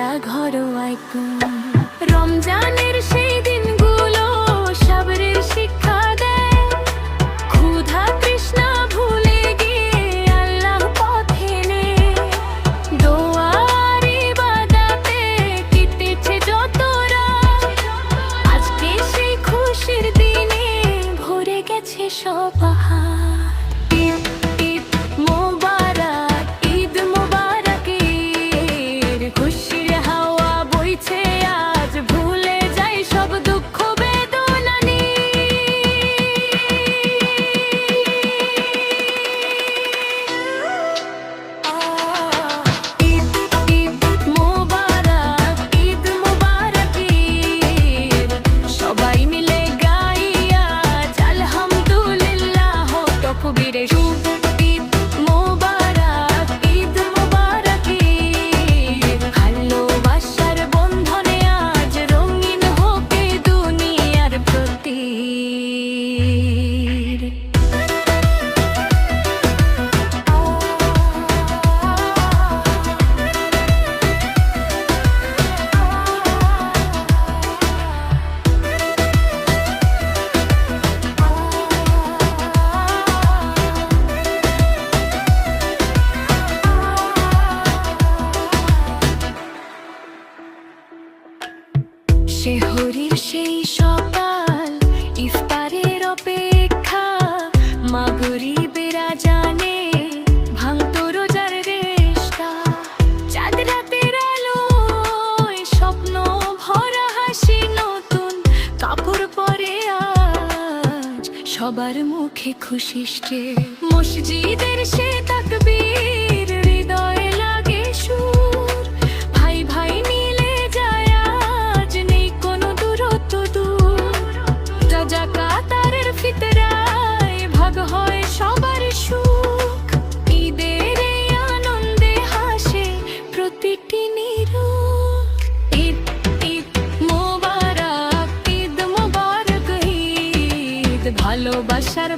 ভরা ঘরোয়ায় রমজানের সেই দিনগুলো সাবরের শিক্ষা দেয়। ক্ষুধা তৃষ্ণা ভুলে গিয়ে আল্লাহ পথে নে, দোয়ার ইবাদতে কেটেছে যত রাত। আজকে সেই খুশির দিনে ভরে গেছে সব হাত। শেহরির সেই সকাল, ইফতারের অপেক্ষা, মাগরিবের আজানে ভাঙতো রোজার রেশটা। চাঁদ রাতের আলোয় স্বপ্ন ভরা হাসি, নতুন কাপড় পরে আজ সবার মুখে খুশিষ্টে। মসজিদের সে তাকবীর হৃদয়ে লাগে সুর, ভাই ভাই মিলে যায় আজ নেই কোনো দূরত্ব দূর। জাকাতের ফিতরায় ভাগ হয় সবার সুখ, ঈদের এই আনন্দে হাসে প্রতিটি নিরূপ। ঈদ ঈদ মোবারক, ঈদ মোবারক, ঈদ ভালোবাসার